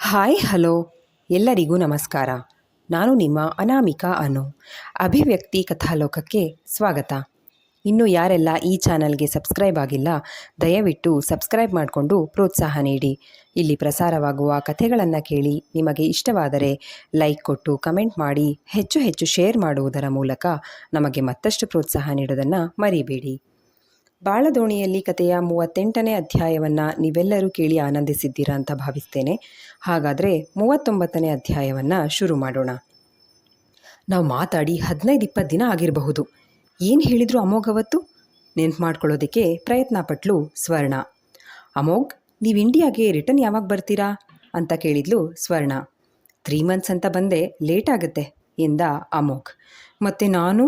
Hi hello ಎಲ್ಲರಿಗೂ ನಮಸ್ಕಾರ. ನಾನು ನಿಮ್ಮ ಅನಾಮಿಕಾ ಅನು. ಅಭಿವ್ಯಕ್ತಿ ಕಥಾಲೋಕಕ್ಕೆ ಸ್ವಾಗತ. ಇನ್ನು ಯಾರೆಲ್ಲ ಈ ಚಾನಲ್ಗೆ ಸಬ್ಸ್ಕ್ರೈಬ್ ಆಗಿಲ್ಲ, ದಯವಿಟ್ಟು ಸಬ್ಸ್ಕ್ರೈಬ್ ಮಾಡಿಕೊಂಡು ಪ್ರೋತ್ಸಾಹ ನೀಡಿ. ಇಲ್ಲಿ ಪ್ರಸಾರವಾಗುವ ಕಥೆಗಳನ್ನು ಕೇಳಿ ನಿಮಗೆ ಇಷ್ಟವಾದರೆ ಲೈಕ್ ಕೊಟ್ಟು ಕಮೆಂಟ್ ಮಾಡಿ ಹೆಚ್ಚು ಹೆಚ್ಚು ಶೇರ್ ಮಾಡುವುದರ ಮೂಲಕ ನಮಗೆ ಮತ್ತಷ್ಟು ಪ್ರೋತ್ಸಾಹ ನೀಡೋದನ್ನು ಮರಿಬೇಡಿ. ಬಾಳದೋಣಿಯಲ್ಲಿ ಕಥೆಯ 38ನೇ ಅಧ್ಯಾಯವನ್ನು ನೀವೆಲ್ಲರೂ ಕೇಳಿ ಆನಂದಿಸಿದ್ದೀರಾ ಅಂತ ಭಾವಿಸ್ತೇನೆ. ಹಾಗಾದರೆ 39ನೇ ಅಧ್ಯಾಯವನ್ನು ಶುರು ಮಾಡೋಣ. ನಾವು ಮಾತಾಡಿ 15-20 ದಿನ ಆಗಿರಬಹುದು. ಏನು ಹೇಳಿದ್ರು ಅಮೋಘ್ ಅವತ್ತು? ನೆನ್ಪು ಮಾಡ್ಕೊಳ್ಳೋದಕ್ಕೆ ಪ್ರಯತ್ನ ಪಟ್ಲು ಸ್ವರ್ಣ. ಅಮೋಘ್, ನೀವು ಇಂಡಿಯಾಗೆ ರಿಟರ್ನ್ ಯಾವಾಗ ಬರ್ತೀರಾ ಅಂತ ಕೇಳಿದ್ಲು ಸ್ವರ್ಣ. 3 months ಅಂತ ಬಂದೆ, ಲೇಟ್ ಆಗುತ್ತೆ ಎಂದ ಅಮೋಘ್. ಮತ್ತು ನಾನು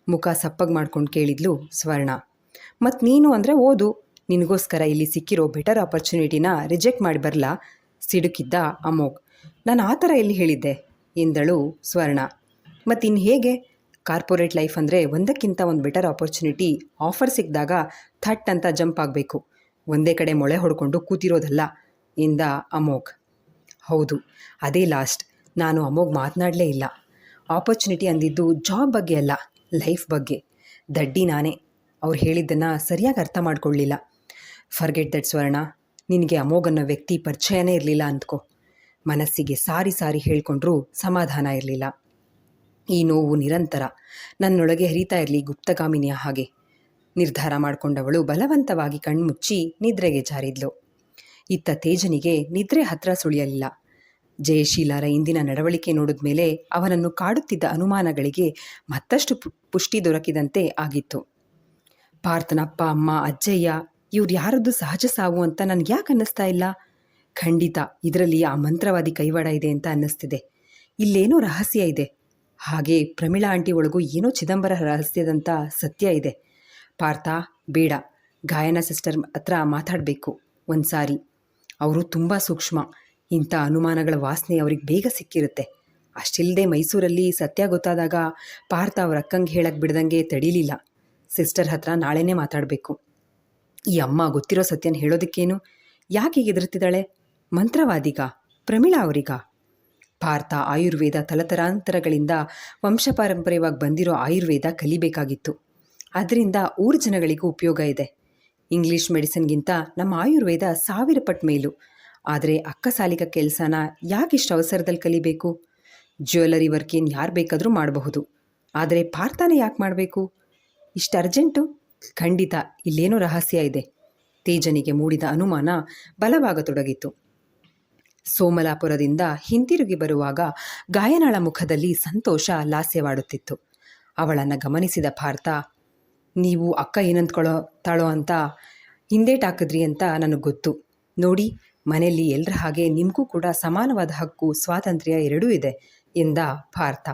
ಮುಖ ಸಪ್ಪಗೆ ಮಾಡ್ಕೊಂಡು ಕೇಳಿದ್ಲು ಸ್ವರ್ಣ. ಮತ್ತು ನೀನು ಅಂದರೆ ಓದು, ನಿನಗೋಸ್ಕರ ಇಲ್ಲಿ ಸಿಕ್ಕಿರೋ ಬೆಟರ್ ಆಪರ್ಚುನಿಟಿನ ರಿಜೆಕ್ಟ್ ಮಾಡಿ ಬರಲಾ ಸಿಡುಕಿದ್ದ ಅಮೋಘ್. ನಾನು ಆ ಥರ ಎಲ್ಲಿ ಹೇಳಿದ್ದೆ ಎಂದಳು ಸ್ವರ್ಣ. ಮತ್ತು ಇನ್ನು ಹೇಗೆ? ಕಾರ್ಪೊರೇಟ್ ಲೈಫ್ ಅಂದರೆ ಒಂದಕ್ಕಿಂತ ಒಂದು ಬೆಟರ್ ಆಪರ್ಚುನಿಟಿ ಆಫರ್ ಸಿಕ್ಕಿದಾಗ ಥಟ್ ಅಂತ ಜಂಪ್ ಆಗಬೇಕು, ಒಂದೇ ಕಡೆ ಮೊಳೆ ಹೊಡ್ಕೊಂಡು ಕೂತಿರೋದಲ್ಲ ಎಂದ ಅಮೋಘ್. ಹೌದು, ಅದೇ ಲಾಸ್ಟ್. ನಾನು ಅಮೋಘ್ ಮಾತನಾಡಲೇ ಇಲ್ಲ. ಆಪರ್ಚುನಿಟಿ ಅಂದಿದ್ದು ಜಾಬ್ ಬಗ್ಗೆ ಅಲ್ಲ, ಲೈಫ್ ಬಗ್ಗೆ. ದಡ್ಡಿ ನಾನೇ. ಅವ್ರು ಹೇಳಿದ್ದನ್ನು ಸರಿಯಾಗಿ ಅರ್ಥ ಮಾಡ್ಕೊಳ್ಳಿಲ್ಲ. ಫರ್ಗೆಟ್ ದಟ್ ಸ್ವರ್ಣ. ನಿನಗೆ ಅಮೋಘ್ ಅನ್ನೋ ವ್ಯಕ್ತಿ ಪರಿಚಯನೇ ಇರಲಿಲ್ಲ ಅಂದ್ಕೋ. ಮನಸ್ಸಿಗೆ ಸಾರಿ ಸಾರಿ ಹೇಳ್ಕೊಂಡ್ರೂ ಸಮಾಧಾನ ಇರಲಿಲ್ಲ. ಈ ನೋವು ನಿರಂತರ ನನ್ನೊಳಗೆ ಹರಿತಾ ಇರಲಿ ಗುಪ್ತಗಾಮಿನಿಯ ಹಾಗೆ. ನಿರ್ಧಾರ ಮಾಡಿಕೊಂಡವಳು ಬಲವಂತವಾಗಿ ಕಣ್ಮುಚ್ಚಿ ನಿದ್ರೆಗೆ ಜಾರಿದ್ಲು. ಇತ್ತ ತೇಜನಿಗೆ ನಿದ್ರೆ ಹತ್ರ ಸುಳಿಯಲಿಲ್ಲ. ಜಯಶೀಲರ ಇಂದಿನ ನಡವಳಿಕೆ ನೋಡಿದ ಮೇಲೆ ಅವನನ್ನು ಕಾಡುತ್ತಿದ್ದ ಅನುಮಾನಗಳಿಗೆ ಮತ್ತಷ್ಟು ಪುಷ್ಟಿ ದೊರಕಿದಂತೆ ಆಗಿತ್ತು. ಪಾರ್ಥನ ಅಪ್ಪ ಅಮ್ಮ ಅಜ್ಜಯ್ಯ ಇವ್ರು ಯಾರದ್ದು ಸಹಜ ಸಾವು ಅಂತ ನನಗೆ ಯಾಕೆ ಅನ್ನಿಸ್ತಾ ಇಲ್ಲ? ಖಂಡಿತ ಇದರಲ್ಲಿ ಆ ಮಂತ್ರವಾದಿ ಕೈವಾಡ ಇದೆ ಅಂತ ಅನ್ನಿಸ್ತಿದೆ. ಇಲ್ಲೇನೋ ರಹಸ್ಯ ಇದೆ. ಹಾಗೆ ಪ್ರಮೀಳಾ ಆಂಟಿ ಒಳಗೂ ಏನೋ ಚಿದಂಬರ ರಹಸ್ಯದಂಥ ಸತ್ಯ ಇದೆ. ಪಾರ್ಥ, ಬೇಡ, ಗಾಯನ ಸಿಸ್ಟರ್ ಹತ್ರ ಮಾತಾಡಬೇಕು ಒಂದು ಸಾರಿ. ಅವರು ತುಂಬ ಸೂಕ್ಷ್ಮ. ಇಂಥ ಅನುಮಾನಗಳ ವಾಸನೆ ಅವ್ರಿಗೆ ಬೇಗ ಸಿಕ್ಕಿರುತ್ತೆ. ಅಷ್ಟಿಲ್ಲದೆ ಮೈಸೂರಲ್ಲಿ ಸತ್ಯ ಗೊತ್ತಾದಾಗ ಪಾರ್ಥ ಅವ್ರ ಅಕ್ಕಂಗೆ ಹೇಳಕ್ಕೆ ಬಿಡ್ದಂಗೆ ತಡೀಲಿಲ್ಲ. ಸಿಸ್ಟರ್ ಹತ್ರ ನಾಳೆನೇ ಮಾತಾಡಬೇಕು. ಈ ಅಮ್ಮ ಗೊತ್ತಿರೋ ಸತ್ಯನ ಹೇಳೋದಕ್ಕೇನು? ಯಾಕೆ ಹೆದರ್ತಿದ್ದಾಳೆ? ಮಂತ್ರವಾದಿಗ? ಪ್ರಮೀಳಾ ಅವರಿಗ? ಪಾರ್ಥ ಆಯುರ್ವೇದ ತಲತರಾಂತರಗಳಿಂದ ವಂಶಪಾರಂಪರ್ಯವಾಗಿ ಬಂದಿರೋ ಆಯುರ್ವೇದ ಕಲಿಬೇಕಾಗಿತ್ತು. ಅದರಿಂದ ಊರ ಜನಗಳಿಗೂ ಉಪಯೋಗ ಇದೆ. ಇಂಗ್ಲೀಷ್ ಮೆಡಿಸಿನ್ಗಿಂತ ನಮ್ಮ ಆಯುರ್ವೇದ 1000 ಪಟ್ಟು ಮೇಲು. ಆದರೆ ಅಕ್ಕಸಾಲಿಕ ಕೆಲಸನ ಯಾಕಿಷ್ಟು ಅವಸರದಲ್ಲಿ ಕಲಿಬೇಕು? ಜ್ಯುವೆಲರಿ ವರ್ಕೇನು ಯಾರು ಬೇಕಾದರೂ ಮಾಡಬಹುದು. ಆದರೆ ಪಾರ್ಥನೇ ಯಾಕೆ ಮಾಡಬೇಕು? ಇಷ್ಟು ಅರ್ಜೆಂಟು? ಖಂಡಿತ ಇಲ್ಲೇನೋ ರಹಸ್ಯ ಇದೆ. ತೇಜನಿಗೆ ಮೂಡಿದ ಅನುಮಾನ ಬಲವಾಗತೊಡಗಿತ್ತು. ಸೋಮಲಾಪುರದಿಂದ ಹಿಂತಿರುಗಿ ಬರುವಾಗ ಗಾಯನಾಳ ಮುಖದಲ್ಲಿ ಸಂತೋಷ ಲಾಸ್ಯವಾಡುತ್ತಿತ್ತು. ಅವಳನ್ನು ಗಮನಿಸಿದ ಪಾರ್ಥ, ನೀವು ಅಕ್ಕ ಏನಂದ್ಕೊಳ್ಳೋತಾಳೋ ಅಂತ ಹಿಂದೇಟಾಕಿದ್ರಿ ಅಂತ ನನಗೆ ಗೊತ್ತು. ನೋಡಿ, ಮನೆಯಲ್ಲಿ ಎಲ್ಲರ ಹಾಗೆ ನಿಮಗೂ ಕೂಡ ಸಮಾನವಾದ ಹಕ್ಕು, ಸ್ವಾತಂತ್ರ್ಯ ಎರಡೂ ಇದೆ ಎಂದ ಪಾರ್ಥ.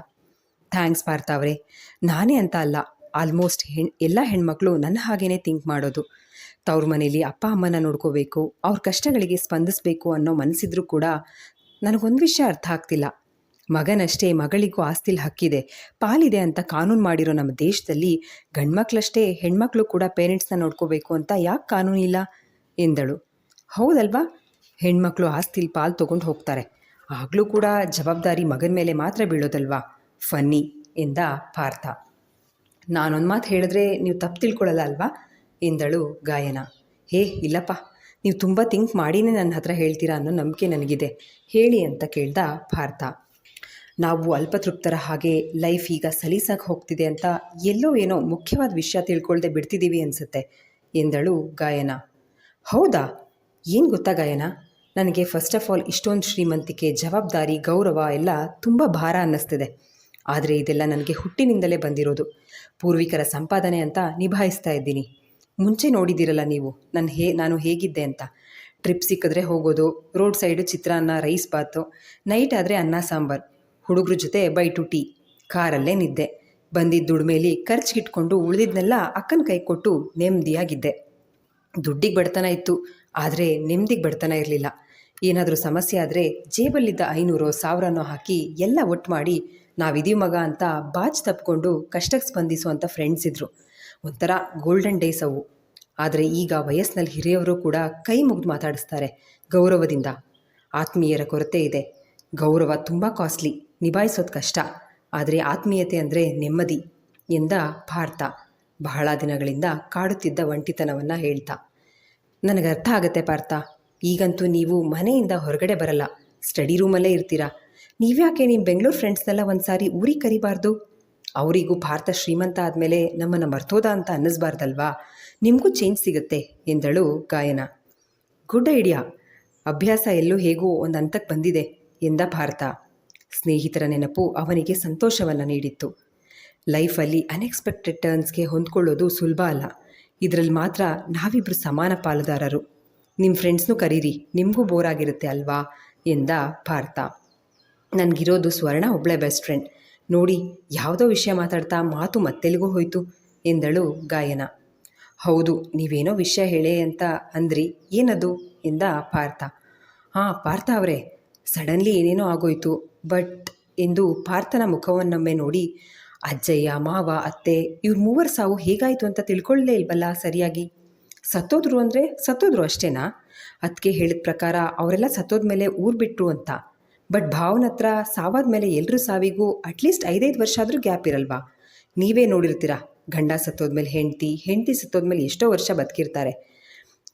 ಥ್ಯಾಂಕ್ಸ್ ಪಾರ್ಥ ಅವರೇ. ನಾನೇ ಅಂತ ಅಲ್ಲ, ಆಲ್ಮೋಸ್ಟ್ ಎಲ್ಲ ಹೆಣ್ಮಕ್ಳು ನನ್ನ ಹಾಗೇ ಥಿಂಕ್ ಮಾಡೋದು. ತವ್ರ ಮನೇಲಿ ಅಪ್ಪ ಅಮ್ಮನ ನೋಡ್ಕೋಬೇಕು, ಅವ್ರ ಕಷ್ಟಗಳಿಗೆ ಸ್ಪಂದಿಸಬೇಕು ಅನ್ನೋ ಮನಸ್ಸಿದ್ರೂ ಕೂಡ ನನಗೊಂದು ವಿಷಯ ಅರ್ಥ ಆಗ್ತಿಲ್ಲ. ಮಗನಷ್ಟೇ ಮಗಳಿಗೂ ಆಸ್ತಿಲಿ ಹಕ್ಕಿದೆ, ಪಾಲಿದೆ ಅಂತ ಕಾನೂನು ಮಾಡಿರೋ ನಮ್ಮ ದೇಶದಲ್ಲಿ ಗಂಡ್ಮಕ್ಳಷ್ಟೇ ಹೆಣ್ಮಕ್ಳು ಕೂಡ ಪೇರೆಂಟ್ಸ್ನ ನೋಡ್ಕೋಬೇಕು ಅಂತ ಯಾಕೆ ಕಾನೂನಿಲ್ಲ ಎಂದಳು. ಹೌದಲ್ವಾ? ಹೆಣ್ಮಕ್ಳು ಆಸ್ತಿಲಿ ಪಾಲು ತೊಗೊಂಡು ಹೋಗ್ತಾರೆ, ಆಗಲೂ ಕೂಡ ಜವಾಬ್ದಾರಿ ಮಗನ ಮೇಲೆ ಮಾತ್ರ ಬೀಳೋದಲ್ವಾ? ಫನ್ನಿ ಎಂದ ಪಾರ್ಥ. ನಾನೊಂದು ಮಾತು ಹೇಳಿದ್ರೆ ನೀವು ತಪ್ಪು ತಿಳ್ಕೊಳ್ಳಲ್ಲ ಅಲ್ವಾ ಎಂದಳು ಗಾಯನ. ಇಲ್ಲಪ್ಪ, ನೀವು ತುಂಬ ಥಿಂಕ್ ಮಾಡಿನೇ ನನ್ನ ಹತ್ರ ಹೇಳ್ತೀರಾ ಅನ್ನೋ ನಂಬಿಕೆ ನನಗಿದೆ, ಹೇಳಿ ಅಂತ ಕೇಳ್ದ ಪಾರ್ಥ. ನಾವು ಅಲ್ಪತೃಪ್ತರ ಹಾಗೆ ಲೈಫ್ ಈಗ ಸಲೀಸಾಗಿ ಹೋಗ್ತಿದೆ ಅಂತ ಎಲ್ಲೋ ಏನೋ ಮುಖ್ಯವಾದ ವಿಷಯ ತಿಳ್ಕೊಳ್ದೆ ಬಿಡ್ತಿದ್ದೀವಿ ಅನಿಸುತ್ತೆ ಎಂದಳು ಗಾಯನ. ಹೌದಾ? ಏನು ಗೊತ್ತಾ ಗಾಯನ, ನನಗೆ ಫಸ್ಟ್ ಆಫ್ ಆಲ್ ಇಷ್ಟೊಂದು ಶ್ರೀಮಂತಿಕೆ, ಜವಾಬ್ದಾರಿ, ಗೌರವ ಎಲ್ಲ ತುಂಬ ಭಾರ ಅನ್ನಿಸ್ತಿದೆ. ಆದರೆ ಇದೆಲ್ಲ ನನಗೆ ಹುಟ್ಟಿನಿಂದಲೇ ಬಂದಿರೋದು. ಪೂರ್ವಿಕರ ಸಂಪಾದನೆ ಅಂತ ನಿಭಾಯಿಸ್ತಾ ಇದ್ದೀನಿ. ಮುಂಚೆ ನೋಡಿದ್ದೀರಲ್ಲ ನೀವು ನಾನು ಹೇಗಿದ್ದೆ ಅಂತ. ಟ್ರಿಪ್ ಸಿಕ್ಕಿದ್ರೆ ಹೋಗೋದು, ರೋಡ್ ಸೈಡು ಚಿತ್ರಾನ್ನ, ರೈಸ್ ಬಾತು, ನೈಟ್ ಆದರೆ ಅನ್ನ ಸಾಂಬಾರು, ಹುಡುಗ್ರ ಜೊತೆ ಬೈಟು ಟೀ, ಕಾರಲ್ಲೇ ನಿದ್ದೆ. ಬಂದಿದ್ದ ದುಡ್ಮೇಲಿ ಖರ್ಚಿಗಿಟ್ಕೊಂಡು ಉಳಿದಿದ್ನೆಲ್ಲ ಅಕ್ಕನ ಕೈ ಕೊಟ್ಟು ನೆಮ್ಮದಿಯಾಗಿದ್ದೆ. ದುಡ್ಡಿಗೆ ಬಡತನ ಇತ್ತು, ಆದರೆ ನೆಮ್ಮದಿಗೆ ಬಡತನ ಇರಲಿಲ್ಲ. ಏನಾದರೂ ಸಮಸ್ಯೆ ಆದರೆ ಜೇಬಲ್ಲಿದ್ದ 500-1000 ಹಾಕಿ ಎಲ್ಲ ಒಟ್ಟು ಮಾಡಿ ನಾವಿದೀವಿ ಮಗ ಅಂತ ಬಾಚ್ ತಪ್ಪಿಕೊಂಡು ಕಷ್ಟಕ್ಕೆ ಸ್ಪಂದಿಸುವಂಥ ಫ್ರೆಂಡ್ಸ್ ಇದ್ದರು. ಒಂಥರ ಗೋಲ್ಡನ್ ಡೇಸ್ ಅವು. ಆದರೆ ಈಗ ವಯಸ್ಸಿನಲ್ಲಿ ಹಿರಿಯವರು ಕೂಡ ಕೈ ಮುಗಿದು ಮಾತಾಡಿಸ್ತಾರೆ ಗೌರವದಿಂದ. ಆತ್ಮೀಯರ ಕೊರತೆ ಇದೆ. ಗೌರವ ತುಂಬ ಕಾಸ್ಟ್ಲಿ, ನಿಭಾಯಿಸೋದು ಕಷ್ಟ. ಆದರೆ ಆತ್ಮೀಯತೆ ಅಂದರೆ ನೆಮ್ಮದಿ ಎಂದ ಪಾರ್ಥ ಬಹಳ ದಿನಗಳಿಂದ ಕಾಡುತ್ತಿದ್ದ ಒಂಟಿತನವನ್ನು ಹೇಳ್ತಾ. ನನಗೆ ಅರ್ಥ ಆಗುತ್ತೆ ಪಾರ್ಥ. ಈಗಂತೂ ನೀವು ಮನೆಯಿಂದ ಹೊರಗಡೆ ಬರಲ್ಲ, ಸ್ಟಡಿ ರೂಮಲ್ಲೇ ಇರ್ತೀರಾ. ನೀವ್ಯಾಕೆ ನಿಮ್ಮ ಬೆಂಗಳೂರು ಫ್ರೆಂಡ್ಸ್ನೆಲ್ಲ ಒಂದು ಸಾರಿ ಊರಿಗೆ ಕರಿಬಾರ್ದು? ಅವರಿಗೂ ಭಾರತ ಶ್ರೀಮಂತ ಆದಮೇಲೆ ನಮ್ಮನ್ನು ಮರ್ತೋದ ಅಂತ ಅನ್ನಿಸ್ಬಾರ್ದಲ್ವಾ? ನಿಮಗೂ ಚೇಂಜ್ ಸಿಗುತ್ತೆ ಎಂದಳು ಗಾಯನ. Good idea. ಅಭ್ಯಾಸ ಎಲ್ಲೂ ಹೇಗೂ ಒಂದು ಹಂತಕ್ಕೆ ಬಂದಿದೆ ಎಂದ ಭಾರತ. ಸ್ನೇಹಿತರ ನೆನಪು ಅವನಿಗೆ ಸಂತೋಷವನ್ನು ನೀಡಿತ್ತು. ಲೈಫಲ್ಲಿ ಅನ್ಎಕ್ಸ್ಪೆಕ್ಟೆಡ್ ಟರ್ನ್ಸ್ಗೆ ಹೊಂದ್ಕೊಳ್ಳೋದು ಸುಲಭ ಅಲ್ಲ. ಇದರಲ್ಲಿ ಮಾತ್ರ ನಾವಿಬ್ಬರು ಸಮಾನ ಪಾಲುದಾರರು. ನಿಮ್ಮ ಫ್ರೆಂಡ್ಸ್ನೂ ಕರೀರಿ, ನಿಮಗೂ ಬೋರ್ ಆಗಿರುತ್ತೆ ಅಲ್ವಾ ಎಂದ ಭಾರತ. ನನಗಿರೋದು ಸ್ವರ್ಣ ಒಬ್ಬಳೇ ಬೆಸ್ಟ್ ಫ್ರೆಂಡ್. ನೋಡಿ, ಯಾವುದೋ ವಿಷಯ ಮಾತಾಡ್ತಾ ಮಾತು ಮತ್ತೆಲ್ಲಿಗೂ ಹೋಯಿತು ಎಂದಳು ಗಾಯನ. ಹೌದು, ನೀವೇನೋ ವಿಷಯ ಹೇಳೇ ಅಂತ ಅಂದ್ರಿ, ಏನದು ಎಂದ ಪಾರ್ಥ. ಹಾಂ ಪಾರ್ಥ ಅವರೇ, ಸಡನ್ಲಿ ಏನೇನೋ ಆಗೋಯ್ತು ಬಟ್ ಎಂದು ಪಾರ್ಥನ ಮುಖವನ್ನೊಮ್ಮೆ ನೋಡಿ, ಅಜ್ಜಯ್ಯ, ಮಾವ, ಅತ್ತೆ ಇವ್ರ ಮೂವರ ಸಾವು ಹೇಗಾಯಿತು ಅಂತ ತಿಳ್ಕೊಳ್ಳೇ ಇಲ್ವಲ್ಲ ಸರಿಯಾಗಿ. ಸತ್ತೋದ್ರು ಅಂದರೆ ಸತ್ತೋದ್ರು ಅಷ್ಟೇನಾ? ಅದಕ್ಕೆ ಹೇಳಿದ ಪ್ರಕಾರ ಅವರೆಲ್ಲ ಸತ್ತೋದ್ಮೇಲೆ ಊರು ಬಿಟ್ಟರು ಅಂತ. ಬಟ್ ಭಾವನ ಹತ್ರ ಸಾವಾದ ಮೇಲೆ ಎಲ್ಲರೂ ಸಾವಿಗೂ ಅಟ್ಲೀಸ್ಟ್ 5-5 ವರ್ಷ ಆದರೂ ಗ್ಯಾಪ್ ಇರಲ್ವಾ? ನೀವೇ ನೋಡಿರ್ತೀರ, ಗಂಡ ಸತ್ತೋದ್ಮೇಲೆ ಹೆಂಡತಿ ಸತ್ತೋದ್ಮೇಲೆ ಎಷ್ಟೋ ವರ್ಷ ಬದುಕಿರ್ತಾರೆ.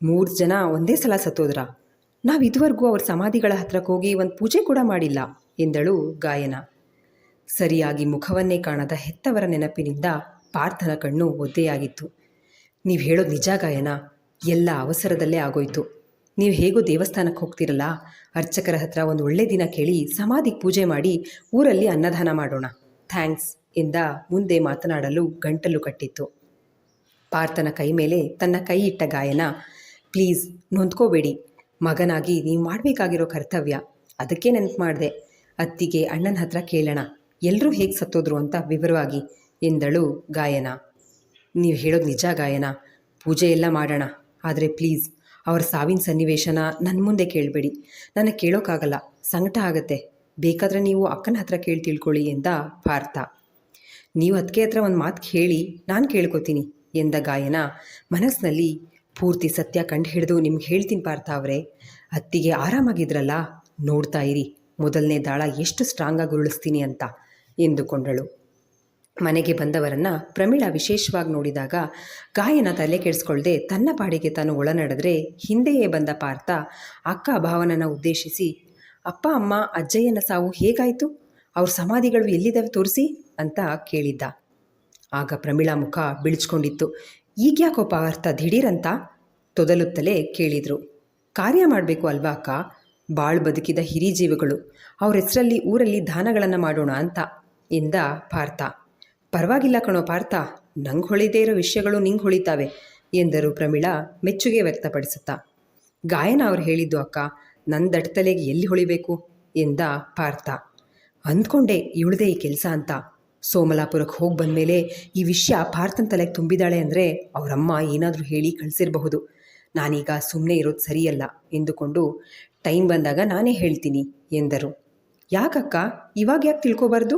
3 ಜನ ಒಂದೇ ಸಲ ಸತ್ತೋದ್ರ. ನಾವು ಇದುವರೆಗೂ ಅವ್ರ ಸಮಾಧಿಗಳ ಹತ್ರಕ್ಕೆ ಹೋಗಿ ಒಂದು ಪೂಜೆ ಕೂಡ ಮಾಡಿಲ್ಲ ಎಂದಳು ಗಾಯನ. ಸರಿಯಾಗಿ ಮುಖವನ್ನೇ ಕಾಣದ ಹೆತ್ತವರ ನೆನಪಿನಿಂದ ಪಾರ್ಥನ ಕಣ್ಣು ಒದ್ದೆಯಾಗಿತ್ತು. ನೀವು ಹೇಳೋದು ನಿಜ ಗಾಯನ, ಎಲ್ಲ ಅವಸರದಲ್ಲೇ ಆಗೋಯ್ತು. ನೀವು ಹೇಗೋ ದೇವಸ್ಥಾನಕ್ಕೆ ಹೋಗ್ತಿರಲ್ಲ, ಅರ್ಚಕರ ಹತ್ರ ಒಂದು ಒಳ್ಳೆ ದಿನ ಕೇಳಿ ಸಮಾಧಿಗೆ ಪೂಜೆ ಮಾಡಿ ಊರಲ್ಲಿ ಅನ್ನದಾನ ಮಾಡೋಣ. ಥ್ಯಾಂಕ್ಸ್ ಎಂದ ಮುಂದೆ ಮಾತನಾಡಲು ಗಂಟಲು ಕಟ್ಟಿತ್ತು. ಪಾರ್ಥನ ಕೈ ಮೇಲೆ ತನ್ನ ಕೈ ಇಟ್ಟ ಗಾಯನ. ಪ್ಲೀಸ್ ನೊಂದ್ಕೋಬೇಡಿ, ಮಗನಾಗಿ ನೀವು ಮಾಡಬೇಕಾಗಿರೋ ಕರ್ತವ್ಯ. ಅದಕ್ಕೆ ನೆನಪು ಮಾಡಿದೆ. ಅತ್ತಿಗೆ ಅಣ್ಣನ ಹತ್ರ ಕೇಳೋಣ, ಎಲ್ಲರೂ ಹೇಗೆ ಸತ್ತೋದ್ರು ಅಂತ ವಿವರವಾಗಿ ಎಂದಳು ಗಾಯನ. ನೀವು ಹೇಳೋದು ನಿಜ ಗಾಯನ, ಪೂಜೆ ಎಲ್ಲ ಮಾಡೋಣ. ಆದರೆ ಪ್ಲೀಸ್ ಅವ್ರ ಸಾವಿನ ಸನ್ನಿವೇಶನ ನನ್ನ ಮುಂದೆ ಕೇಳಬೇಡಿ. ನನಗೆ ಕೇಳೋಕ್ಕಾಗಲ್ಲ, ಸಂಕಟ ಆಗುತ್ತೆ. ಬೇಕಾದರೆ ನೀವು ಅಕ್ಕನ ಹತ್ರ ಕೇಳಿ ತಿಳ್ಕೊಳ್ಳಿ ಎಂದ ಪಾರ್ಥ. ನೀವು ಅದಕ್ಕೆ ಹತ್ರ ಒಂದು ಮಾತು ಹೇಳಿ, ನಾನು ಕೇಳ್ಕೊತೀನಿ ಎಂದ ಗಾಯನ. ಮನಸ್ಸಿನಲ್ಲಿ ಪೂರ್ತಿ ಸತ್ಯ ಕಂಡು ಹಿಡಿದು ನಿಮ್ಗೆ ಹೇಳ್ತೀನಿ ಪಾರ್ಥ ಅವರೇ. ಅತ್ತಿಗೆ ಆರಾಮಾಗಿದ್ರಲ್ಲ, ನೋಡ್ತಾ ಇರಿ ಮೊದಲನೇ ದಾಳ ಎಷ್ಟು ಸ್ಟ್ರಾಂಗಾಗಿ ಉರುಳಿಸ್ತೀನಿ ಅಂತ ಎಂದುಕೊಂಡಳು. ಮನೆಗೆ ಬಂದವರನ್ನು ಪ್ರಮೀಳಾ ವಿಶೇಷವಾಗಿ ನೋಡಿದಾಗ ಗಾಯನ ತಲೆ ಕೆಡಿಸ್ಕೊಳ್ದೆ ತನ್ನ ಪಾಡಿಗೆ ತಾನು ಒಳನಡೆದ್ರೆ, ಹಿಂದೆಯೇ ಬಂದ ಪಾರ್ಥ ಅಕ್ಕ ಭಾವನನ ಉದ್ದೇಶಿಸಿ, ಅಪ್ಪ ಅಮ್ಮ ಅಜ್ಜಯ್ಯನ ಸಾವು ಹೇಗಾಯಿತು? ಅವ್ರ ಸಮಾಧಿಗಳು ಎಲ್ಲಿದ್ದಾವೆ ತೋರಿಸಿ ಅಂತ ಕೇಳಿದ್ದ. ಆಗ ಪ್ರಮೀಳಾ ಮುಖ ಬಿಳಿಸ್ಕೊಂಡಿತ್ತು. ಈಗ್ಯಾಕೋ ಪಾರ್ಥ ದಿಢೀರಂತ ತೊದಲುತ್ತಲೇ ಕೇಳಿದರು. ಕಾರ್ಯ ಮಾಡಬೇಕು ಅಲ್ವಾ ಅಕ್ಕ? ಬಾಳು ಬದುಕಿದ ಹಿರಿ ಜೀವಿಗಳು, ಅವ್ರ ಹೆಸರಲ್ಲಿ ಊರಲ್ಲಿ ದಾನಗಳನ್ನು ಮಾಡೋಣ ಅಂತ ಎಂದ ಪಾರ್ಥ. ಪರವಾಗಿಲ್ಲ ಕಣೋ ಪಾರ್ಥ, ನಂಗೆ ಹೊಳಿದೇ ಇರೋ ವಿಷಯಗಳು ನಿಂಗೆ ಹೊಳಿತಾವೆ ಎಂದರು ಪ್ರಮೀಳಾ ಮೆಚ್ಚುಗೆ ವ್ಯಕ್ತಪಡಿಸುತ್ತಾ. ಗಾಯನ ಅವ್ರು ಹೇಳಿದ್ದು ಅಕ್ಕ, ನನ್ನ ದಟ್ಟತಲೆಗೆ ಎಲ್ಲಿ ಹೊಳಿಬೇಕು ಎಂದ ಪಾರ್ಥ. ಅಂದ್ಕೊಂಡೆ ಇವಳದೇ ಈ ಕೆಲಸ ಅಂತ. ಸೋಮಲಾಪುರಕ್ಕೆ ಹೋಗಿ ಬಂದಮೇಲೆ ಈ ವಿಷಯ ಪಾರ್ಥನ ತಲೆಗೆ ತುಂಬಿದಾಳೆ ಅಂದರೆ ಅವರಮ್ಮ ಏನಾದರೂ ಹೇಳಿ ಕಳಿಸಿರಬಹುದು. ನಾನೀಗ ಸುಮ್ಮನೆ ಇರೋದು ಸರಿಯಲ್ಲ ಎಂದುಕೊಂಡು ಟೈಮ್ ಬಂದಾಗ ನಾನೇ ಹೇಳ್ತೀನಿ ಎಂದರು. ಯಾಕಕ್ಕ, ಇವಾಗ ಯಾಕೆ ತಿಳ್ಕೊಬಾರ್ದು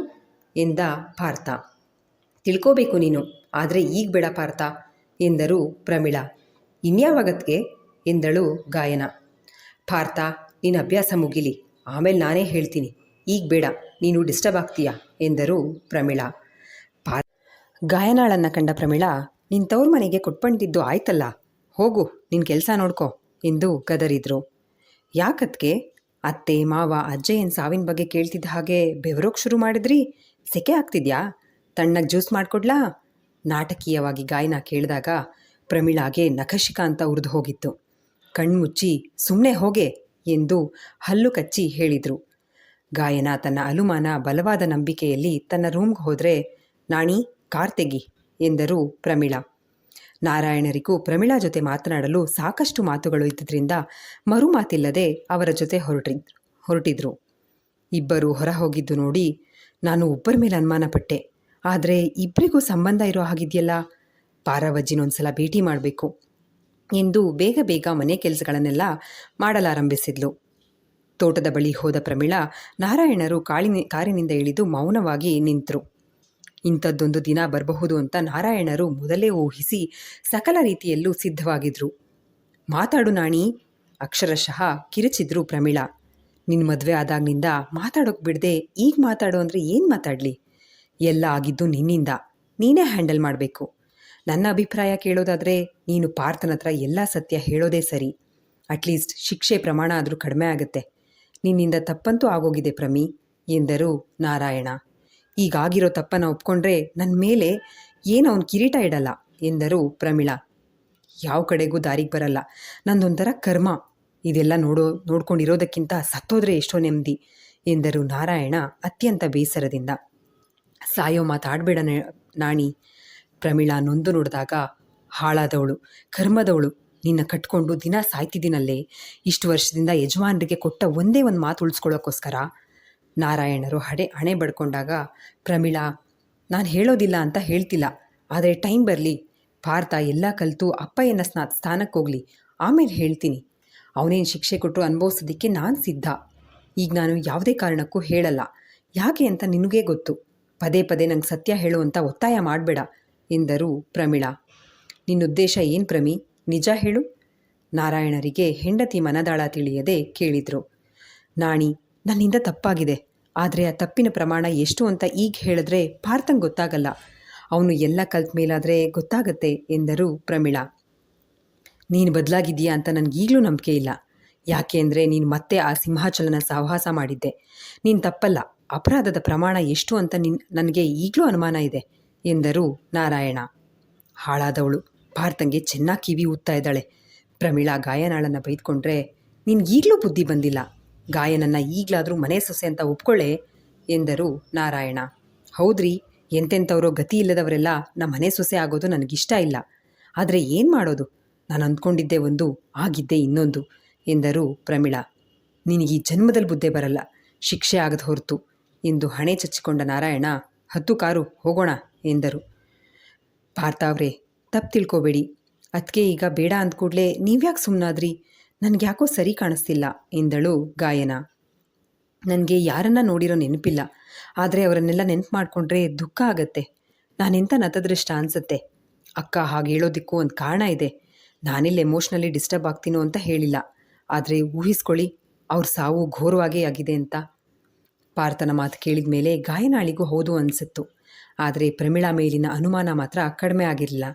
ಎಂದ ಪಾರ್ಥ. ತಿಳ್ಕೋಬೇಕು ನೀನು, ಆದರೆ ಈಗ ಬೇಡ ಪಾರ್ಥ ಎಂದರು ಪ್ರಮೀಳಾ. ಇನ್ಯಾವಾಗತ್ಗೆ ಎಂದಳು ಗಾಯನ. ಪಾರ್ಥ, ನೀನು ಅಭ್ಯಾಸ ಮುಗಿಲಿ, ಆಮೇಲೆ ನಾನೇ ಹೇಳ್ತೀನಿ. ಈಗ ಬೇಡ, ನೀನು ಡಿಸ್ಟರ್ಬ್ ಆಗ್ತೀಯಾ ಎಂದರು ಪ್ರಮೀಳಾ. ಗಾಯನಾಳನ್ನು ಕಂಡ ಪ್ರಮೀಳಾ, ನಿನ್ನ ತವ್ರ ಮನೆಗೆ ಕೊಟ್ಬಂದಿದ್ದು ಆಯ್ತಲ್ಲ, ಹೋಗು ನಿನ್ನ ಕೆಲಸ ನೋಡ್ಕೊ ಎಂದು ಗದರಿದ್ರು. ಯಾಕತ್ಗೆ? ಅತ್ತೆ ಮಾವ ಅಜ್ಜಯ್ಯನ ಸಾವಿನ ಬಗ್ಗೆ ಕೇಳ್ತಿದ್ದ ಹಾಗೆ ಬೆವರೋಕ್ಕೆ ಶುರು ಮಾಡಿದ್ರಿ. ಸೆಕೆ ಆಗ್ತಿದ್ಯಾ? ತಣ್ಣಗೆ ಜ್ಯೂಸ್ ಮಾಡಿಕೊಡ್ಲಾ? ನಾಟಕೀಯವಾಗಿ ಗಾಯನ ಕೇಳಿದಾಗ ಪ್ರಮೀಳಾಗೆ ನಖಶಿಖಾ ಅಂತ ಉರಿದು ಹೋಗಿತ್ತು. ಕಣ್ಮುಚ್ಚಿ ಸುಮ್ಮನೆ ಹೋಗೆ ಎಂದು ಹಲ್ಲು ಕಚ್ಚಿ ಹೇಳಿದರು. ಗಾಯನ ತನ್ನ ಅನುಮಾನ ಬಲವಾದ ನಂಬಿಕೆಯಲ್ಲಿ ತನ್ನ ರೂಮ್ಗೆ ಹೋದರೆ, ನಾಣಿ ಕಾರ್ ತೆಗಿ ಎಂದರು ಪ್ರಮೀಳಾ. ನಾರಾಯಣರಿಗೂ ಪ್ರಮೀಳಾ ಜೊತೆ ಮಾತನಾಡಲು ಸಾಕಷ್ಟು ಮಾತುಗಳು ಇದ್ದುದರಿಂದ ಮರು ಮಾತಿಲ್ಲದೆ ಅವರ ಜೊತೆ ಹೊರಟಿದ್ರು. ಇಬ್ಬರು ಹೊರ ಹೋಗಿದ್ದು ನೋಡಿ ನಾನು ಒಬ್ಬರ ಮೇಲೆ ಅನುಮಾನಪಟ್ಟೆ. ಆದರೆ ಇಬ್ಬರಿಗೂ ಸಂಬಂಧ ಇರೋ ಹಾಗಿದೆಯಲ್ಲ, ಪಾರವಜ್ಜಿನೊಂದ್ಸಲ ಭೇಟಿ ಮಾಡಬೇಕು ಎಂದು ಬೇಗ ಬೇಗ ಮನೆ ಕೆಲಸಗಳನ್ನೆಲ್ಲ ಮಾಡಲಾರಂಭಿಸಿದ್ಲು. ತೋಟದ ಬಳಿ ಹೋದ ಪ್ರಮೀಳಾ ನಾರಾಯಣರು ಕಾರಿನಿಂದ ಇಳಿದು ಮೌನವಾಗಿ ನಿಂತರು. ಇಂಥದ್ದೊಂದು ದಿನ ಬರಬಹುದು ಅಂತ ನಾರಾಯಣರು ಮೊದಲೇ ಊಹಿಸಿ ಸಕಲ ರೀತಿಯಲ್ಲೂ ಸಿದ್ಧವಾಗಿದ್ರು. ಮಾತಾಡು ನಾಣಿ, ಅಕ್ಷರಶಃ ಕಿರಿಚಿದ್ರು ಪ್ರಮೀಳಾ. ನಿನ್ನ ಮದುವೆ ಆದಾಗಿನಿಂದ ಮಾತಾಡೋಕೆ ಬಿಡದೆ ಈಗ ಮಾತಾಡೋ ಅಂದರೆ ಏನು ಮಾತಾಡಲಿ? ಎಲ್ಲ ಆಗಿದ್ದು ನಿನ್ನಿಂದ. ನೀನೇ ಹ್ಯಾಂಡಲ್ ಮಾಡಬೇಕು. ನನ್ನ ಅಭಿಪ್ರಾಯ ಕೇಳೋದಾದರೆ ನೀನು ಪಾರ್ಥನ ಹತ್ರ ಎಲ್ಲ ಸತ್ಯ ಹೇಳೋದೇ ಸರಿ. ಅಟ್ಲೀಸ್ಟ್ ಶಿಕ್ಷೆ ಪ್ರಮಾಣ ಆದರೂ ಕಡಿಮೆ ಆಗುತ್ತೆ. ನಿನ್ನಿಂದ ತಪ್ಪಂತೂ ಆಗೋಗಿದೆ ಪ್ರಮಿ ಎಂದರು ನಾರಾಯಣ. ಈಗಾಗಿರೋ ತಪ್ಪನ್ನು ಒಪ್ಕೊಂಡ್ರೆ ನನ್ನ ಮೇಲೆ ಏನು ಅವನು ಕಿರೀಟ ಇಡಲ್ಲ ಎಂದರು ಪ್ರಮೀಳಾ. ಯಾವ ಕಡೆಗೂ ದಾರಿಗೆ ಬರಲ್ಲ. ನಂದೊಂಥರ ಕರ್ಮ. ಇದೆಲ್ಲ ನೋಡ್ಕೊಂಡಿರೋದಕ್ಕಿಂತ ಸತ್ತೋದ್ರೆ ಎಷ್ಟೋ ನೆಮ್ಮದಿ ಎಂದರು ನಾರಾಯಣ ಅತ್ಯಂತ ಬೇಸರದಿಂದ. ಸಾಯೋ ಮಾತಾಡಬೇಡ ನಾಣಿ. ಪ್ರಮೀಳಾ ನೊಂದು ನೋಡಿದಾಗ, ಹಾಳಾದವಳು, ಕರ್ಮದವಳು, ನಿನ್ನ ಕಟ್ಕೊಂಡು ದಿನ ಸಾಯ್ತಿದ್ದೀನಲ್ಲೇ. ಇಷ್ಟು ವರ್ಷದಿಂದ ಯಜಮಾನರಿಗೆ ಕೊಟ್ಟ ಒಂದೇ ಒಂದು ಮಾತು ಉಳಿಸ್ಕೊಳ್ಳೋಕ್ಕೋಸ್ಕರ. ನಾರಾಯಣರು ಹಣೆ ಬಡ್ಕೊಂಡಾಗ ಪ್ರಮೀಳಾ, ನಾನು ಹೇಳೋದಿಲ್ಲ ಅಂತ ಹೇಳ್ತಿಲ್ಲ, ಆದರೆ ಟೈಮ್ ಬರಲಿ. ಪಾರ್ಥ ಎಲ್ಲ ಕಲಿತು ಅಪ್ಪಯ್ಯನ ಸ್ಥಾನಕ್ಕೆ ಹೋಗಲಿ, ಆಮೇಲೆ ಹೇಳ್ತೀನಿ. ಅವನೇನು ಶಿಕ್ಷೆ ಕೊಟ್ಟರು ಅನುಭವಿಸೋದಕ್ಕೆ ನಾನು ಸಿದ್ಧ. ಈಗ ನಾನು ಯಾವುದೇ ಕಾರಣಕ್ಕೂ ಹೇಳಲ್ಲ. ಯಾಕೆ ಅಂತ ನಿನಗೇ ಗೊತ್ತು. ಪದೇ ಪದೇ ನಂಗೆ ಸತ್ಯ ಹೇಳು ಅಂತ ಒತ್ತಾಯ ಮಾಡಬೇಡ ಎಂದರು ಪ್ರಮೀಳಾ. ನಿನ್ನ ಉದ್ದೇಶ ಏನು ಪ್ರಮಿ? ನಿಜ ಹೇಳು. ನಾರಾಯಣರಿಗೆ ಹೆಂಡತಿ ಮನದಾಳ ತಿಳಿಯದೆ ಕೇಳಿದರು. ನಾಣಿ, ನನ್ನಿಂದ ತಪ್ಪಾಗಿದೆ. ಆದರೆ ಆ ತಪ್ಪಿನ ಪ್ರಮಾಣ ಎಷ್ಟು ಅಂತ ಈಗ ಹೇಳಿದ್ರೆ ಪಾರ್ಥಂಗೆ ಗೊತ್ತಾಗಲ್ಲ. ಅವನು ಎಲ್ಲ ಕಲ್ತ ಮೇಲಾದರೆ ಗೊತ್ತಾಗತ್ತೆ ಎಂದರು ಪ್ರಮೀಳಾ. ನೀನು ಬದಲಾಗಿದ್ದೀಯಾ ಅಂತ ನನಗೀಗಲೂ ನಂಬಿಕೆ ಇಲ್ಲ. ಯಾಕೆ ಅಂದರೆ ನೀನು ಮತ್ತೆ ಆ ಸಿಂಹಾಚಲನ ಸಹವಾಸ ಮಾಡಿದ್ದೆ. ನೀನು ತಪ್ಪಲ್ಲ. ಅಪರಾಧದ ಪ್ರಮಾಣ ಎಷ್ಟು ಅಂತ ನನಗೆ ಈಗಲೂ ಅನುಮಾನ ಇದೆ ಎಂದರು ನಾರಾಯಣ. ಹಾಳಾದವಳು, ಪಾರ್ಥಂಗೆ ಚೆನ್ನಾಗಿ ಕಿವಿ ಊದ್ತಾ ಇದ್ದಾಳೆ. ಪ್ರಮೀಳಾ ಗಾಯನಾಳನ್ನು ಬೈದ್ಕೊಂಡ್ರೆ, ನಿನ್ಗೀಗಲೂ ಬುದ್ಧಿ ಬಂದಿಲ್ಲ. ಗಾಯನನ್ನು ಈಗಲಾದರೂ ಮನೆ ಸೊಸೆ ಅಂತ ಒಪ್ಕೊಳ್ಳೆ ಎಂದರು ನಾರಾಯಣ. ಹೌದ್ರಿ, ಎಂತೆಂಥವರೋ ಗತಿ ಇಲ್ಲದವರೆಲ್ಲ ನಮ್ಮ ಮನೆ ಸೊಸೆ ಆಗೋದು ನನಗಿಷ್ಟ ಇಲ್ಲ. ಆದರೆ ಏನು ಮಾಡೋದು? ನಾನು ಅಂದ್ಕೊಂಡಿದ್ದೆ ಒಂದು, ಆಗಿದ್ದೆ ಇನ್ನೊಂದು ಎಂದರು ಪ್ರಮೀಳಾ. ನಿನಗೆ ಜನ್ಮದಲ್ಲಿ ಬುದ್ಧಿ ಬರಲ್ಲ, ಶಿಕ್ಷೆ ಆಗದ ಹೊರತು ಎಂದು ಹಣೆ ಚಚ್ಚಿಕೊಂಡ ನಾರಾಯಣ, ಹತ್ತು ಕಾರು ಹೋಗೋಣ ಎಂದರು. ಪಾರ್ಥ ಅವರೇ, ತಪ್ಪು ತಿಳ್ಕೊಬೇಡಿ. ಅದಕ್ಕೆ ಈಗ ಬೇಡ ಅಂದ್ಕೂಡ್ಲೆ ನೀವ್ಯಾಕೆ ಸುಮ್ಮನಾದ್ರಿ? ನನಗ್ಯಾಕೋ ಸರಿ ಕಾಣಿಸ್ತಿಲ್ಲ ಎಂದಳು ಗಾಯನ. ನನಗೆ ಯಾರನ್ನ ನೋಡಿರೋ ನೆನಪಿಲ್ಲ, ಆದರೆ ಅವರನ್ನೆಲ್ಲ ನೆನಪು ಮಾಡಿಕೊಂಡ್ರೆ ದುಃಖ ಆಗತ್ತೆ. ನಾನೆಂಥ ನತದೃಷ್ಟ ಅನಿಸುತ್ತೆ. ಅಕ್ಕ ಹಾಗೆ ಹೇಳೋದಕ್ಕೂ ಒಂದು ಕಾರಣ ಇದೆ. ನಾನೆಲ್ಲಿ ಎಮೋಷ್ನಲಿ ಡಿಸ್ಟರ್ಬ್ ಆಗ್ತೀನೋ ಅಂತ ಹೇಳಿಲ್ಲ. ಆದರೆ ಊಹಿಸ್ಕೊಳ್ಳಿ, ಅವ್ರ ಸಾವು ಘೋರವಾಗೇ ಆಗಿದೆ ಅಂತ. ಪಾರ್ಥನ ಮಾತು ಕೇಳಿದ ಮೇಲೆ ಗಾಯನಾಳಿಗೂ ಹೌದು ಅನಿಸಿತ್ತು. ಆದರೆ ಪ್ರಮೀಳಾ ಮೇಲಿನ ಅನುಮಾನ ಮಾತ್ರ ಕಡಿಮೆ ಆಗಿರಲಿಲ್ಲ.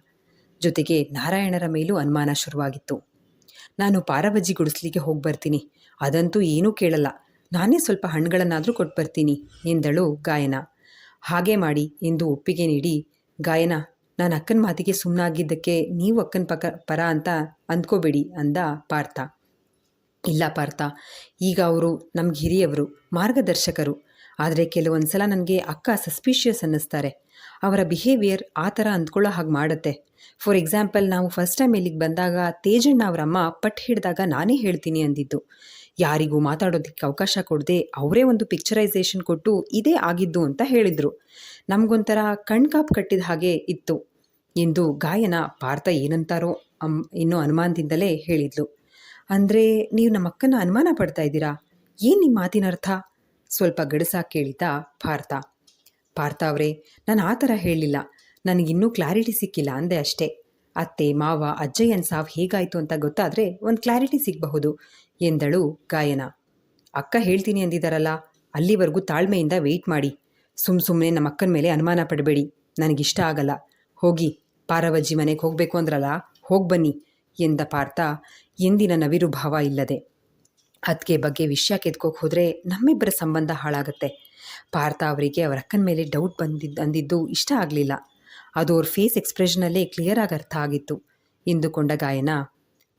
ಜೊತೆಗೆ ನಾರಾಯಣರ ಮೇಲೂ ಅನುಮಾನ ಶುರುವಾಗಿತ್ತು. ನಾನು ಪಾರಬಜ್ಜಿ ಗುಡಿಸ್ಲಿಕ್ಕೆ ಹೋಗಿ ಬರ್ತೀನಿ, ಅದಂತೂ ಏನೂ ಕೇಳಲ್ಲ. ನಾನೇ ಸ್ವಲ್ಪ ಹಣ್ಣುಗಳನ್ನಾದರೂ ಕೊಟ್ಟು ಬರ್ತೀನಿ ಎಂದಳು ಗಾಯನ. ಹಾಗೆ ಮಾಡಿ ಎಂದು ಒಪ್ಪಿಗೆ ನೀಡಿ, ಗಾಯನ, ನಾನು ಅಕ್ಕನ ಮಾತಿಗೆ ಸುಮ್ಮನಾಗಿದ್ದಕ್ಕೆ ನೀವು ಅಕ್ಕನ ಪರ ಅಂತ ಅಂದ್ಕೋಬೇಡಿ ಅಂದ ಪಾರ್ಥ. ಇಲ್ಲ ಪಾರ್ಥ, ಈಗ ಅವರು ನಮ್ಗೆ ಹಿರಿಯವರು, ಮಾರ್ಗದರ್ಶಕರು. ಆದರೆ ಕೆಲವೊಂದು ಸಲ ನನಗೆ ಅಕ್ಕ ಸಸ್ಪಿಷಿಯಸ್ ಅನ್ನಿಸ್ತಾರೆ. ಅವರ ಬಿಹೇವಿಯರ್ ಆ ಥರ ಅಂದ್ಕೊಳ್ಳೋ ಹಾಗೆ ಮಾಡುತ್ತೆ. ಫಾರ್ ಎಕ್ಸಾಂಪಲ್, ನಾವು ಫಸ್ಟ್ ಟೈಮ್ ಇಲ್ಲಿಗೆ ಬಂದಾಗ ತೇಜಣ್ಣ ಅವರಮ್ಮ ಪಟ್ಟು ಹಿಡಿದಾಗ ನಾನೇ ಹೇಳ್ತೀನಿ ಅಂದಿದ್ದು. ಯಾರಿಗೂ ಮಾತಾಡೋದಕ್ಕೆ ಅವಕಾಶ ಕೊಡದೆ ಅವರೇ ಒಂದು ಪಿಕ್ಚರೈಸೇಷನ್ ಕೊಟ್ಟು ಇದೇ ಆಗಿದ್ದು ಅಂತ ಹೇಳಿದರು. ನಮಗೊಂಥರ ಕಣ್ಕಾಪು ಕಟ್ಟಿದ ಹಾಗೆ ಇತ್ತು ಎಂದು ಗಾಯನ ಪಾರ್ಥ ಏನಂತಾರೋ ಇನ್ನೂ ಅನುಮಾನದಿಂದಲೇ ಹೇಳಿದ್ಲು. ಅಂದರೆ ನೀವು ನಮ್ಮ ಅಕ್ಕನ ಅನುಮಾನ ಪಡ್ತಾ ಇದ್ದೀರಾ? ಏನು ನಿಮ್ಮ ಮಾತಿನ ಅರ್ಥ? ಸ್ವಲ್ಪ ಗಡಸಾಗಿ ಕೇಳಿದ ಪಾರ್ಥ. ಪಾರ್ಥ ಅವರೇ, ನಾನು ಆ ಥರ ಹೇಳಲಿಲ್ಲ. ನನಗಿನ್ನೂ ಕ್ಲಾರಿಟಿ ಸಿಕ್ಕಿಲ್ಲ ಅಂದೆ ಅಷ್ಟೇ. ಅತ್ತೆ ಮಾವ ಅಜ್ಜಯ್ಯನ ಸಾವು ಹೇಗಾಯಿತು ಅಂತ ಗೊತ್ತಾದರೆ ಒಂದು ಕ್ಲಾರಿಟಿ ಸಿಗಬಹುದು ಎಂದಳು ಗಾಯನ. ಅಕ್ಕ ಹೇಳ್ತೀನಿ ಅಂದಿದ್ದಾರಲ್ಲ, ಅಲ್ಲಿವರೆಗೂ ತಾಳ್ಮೆಯಿಂದ ವೆಯ್ಟ್ ಮಾಡಿ. ಸುಮ್ಮನೆ ನಮ್ಮ ಅಕ್ಕನ ಮೇಲೆ ಅನುಮಾನ ಪಡಬೇಡಿ. ನನಗಿಷ್ಟ ಆಗಲ್ಲ. ಹೋಗಿ ಪಾರವಜ್ಜಿ ಮನೆಗೆ ಹೋಗಬೇಕು ಅಂದ್ರಲ್ಲ, ಹೋಗಿ ಬನ್ನಿ ಎಂದ ಪಾರ್ಥ ಎಂದಿನ ನವಿರು ಭಾವ ಇಲ್ಲದೆ. ಅದಕ್ಕೆ ಬಗ್ಗೆ ವಿಷಯ ಕೆದ್ಕೋಕೆ ಹೋದರೆ ನಮ್ಮಿಬ್ಬರ ಸಂಬಂಧ ಹಾಳಾಗುತ್ತೆ. ಪಾರ್ಥ ಅವರಿಗೆ ಅವರ ಅಕ್ಕನ ಮೇಲೆ ಡೌಟ್ ಅಂದಿದ್ದು ಇಷ್ಟ ಆಗಲಿಲ್ಲ. ಅದು ಅವ್ರ ಫೇಸ್ ಎಕ್ಸ್ಪ್ರೆಷನಲ್ಲೇ ಕ್ಲಿಯರಾಗಿ ಅರ್ಥ ಆಗಿತ್ತು ಎಂದುಕೊಂಡ ಗಾಯನ.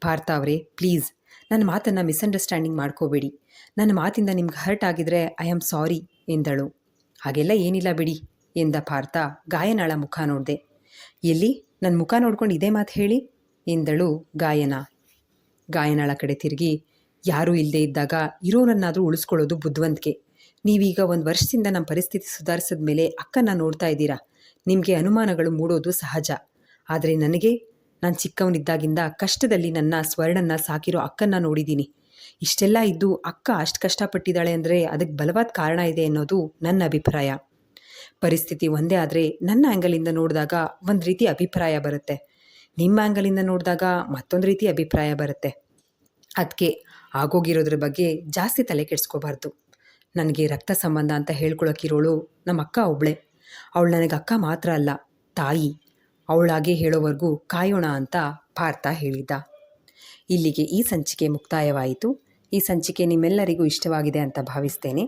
ಪಾರ್ಥ ಅವರೇ, ಪ್ಲೀಸ್ ನನ್ನ ಮಾತನ್ನು ಮಿಸ್ಅಂಡರ್ಸ್ಟ್ಯಾಂಡಿಂಗ್ ಮಾಡ್ಕೋಬೇಡಿ. ನನ್ನ ಮಾತಿಂದ ನಿಮ್ಗೆ ಹರ್ಟ್ ಆಗಿದ್ರೆ ಐ ಆಮ್ ಸಾರಿ ಎಂದಳು. ಹಾಗೆಲ್ಲ ಏನಿಲ್ಲ ಬಿಡಿ ಎಂದ ಪಾರ್ಥ ಗಾಯನಾಳ ಮುಖ ನೋಡಿದೆ. ಎಲ್ಲಿ ನನ್ನ ಮುಖ ನೋಡ್ಕೊಂಡು ಇದೇ ಮಾತು ಹೇಳಿ ಎಂದಳು ಗಾಯನ. ಗಾಯನಾಳ ಕಡೆ ತಿರುಗಿ, ಯಾರೂ ಇಲ್ಲದೆ ಇದ್ದಾಗ ಇರೋರನ್ನಾದರೂ ಉಳಿಸ್ಕೊಳ್ಳೋದು ಬುದ್ಧಿವಂತಿಕೆ. ನೀವೀಗ 1 ವರ್ಷದಿಂದ ನಮ್ಮ ಪರಿಸ್ಥಿತಿ ಸುಧಾರಿಸಿದ ಮೇಲೆ ಅಕ್ಕನ ನೋಡ್ತಾ ಇದ್ದೀರಾ. ನಿಮಗೆ ಅನುಮಾನಗಳು ಮೂಡೋದು ಸಹಜ. ಆದರೆ ನಾನು ಚಿಕ್ಕವನಿದ್ದಾಗಿಂದ ಕಷ್ಟದಲ್ಲಿ ನನ್ನ ಸ್ವರ್ಣನ್ನ ಸಾಕಿರೋ ಅಕ್ಕನ್ನ ನೋಡಿದ್ದೀನಿ. ಇಷ್ಟೆಲ್ಲ ಇದ್ದು ಅಕ್ಕ ಅಷ್ಟು ಕಷ್ಟಪಟ್ಟಿದ್ದಾಳೆ ಅಂದರೆ ಅದಕ್ಕೆ ಬಲವಾದ ಕಾರಣ ಇದೆ ಅನ್ನೋದು ನನ್ನ ಅಭಿಪ್ರಾಯ. ಪರಿಸ್ಥಿತಿ ಒಂದೇ ಆದರೆ ನನ್ನ ಆ್ಯಂಗಲಿಂದ ನೋಡಿದಾಗ ಒಂದು ರೀತಿ ಅಭಿಪ್ರಾಯ ಬರುತ್ತೆ, ನಿಮ್ಮ ಆ್ಯಂಗಲಿಂದ ನೋಡಿದಾಗ ಮತ್ತೊಂದು ರೀತಿ ಅಭಿಪ್ರಾಯ ಬರುತ್ತೆ. ಅದಕ್ಕೆ ಆಗೋಗಿರೋದ್ರ ಬಗ್ಗೆ ಜಾಸ್ತಿ ತಲೆ ಕೆಡಿಸ್ಕೋಬಾರ್ದು. ನನಗೆ ರಕ್ತ ಸಂಬಂಧ ಅಂತ ಹೇಳ್ಕೊಳಕ್ಕಿರೋಳು ನಮ್ಮ ಅಕ್ಕ ಒಬ್ಬಳೆ. ಅವಳು ನನಗೆ ಅಕ್ಕ ಮಾತ್ರ ಅಲ್ಲ, ತಾಯಿ. ಅವಳಾಗೆ ಹೇಳೋವರೆಗೂ ಕಾಯೋಣ ಅಂತ ಪಾರ್ಥ ಹೇಳಿದ್ದ. ಇಲ್ಲಿಗೆ ಈ ಸಂಚಿಕೆ ಮುಕ್ತಾಯವಾಯಿತು. ಈ ಸಂಚಿಕೆ ನಿಮ್ಮೆಲ್ಲರಿಗೂ ಇಷ್ಟವಾಗಿದೆ ಅಂತ ಭಾವಿಸ್ತೇನೆ.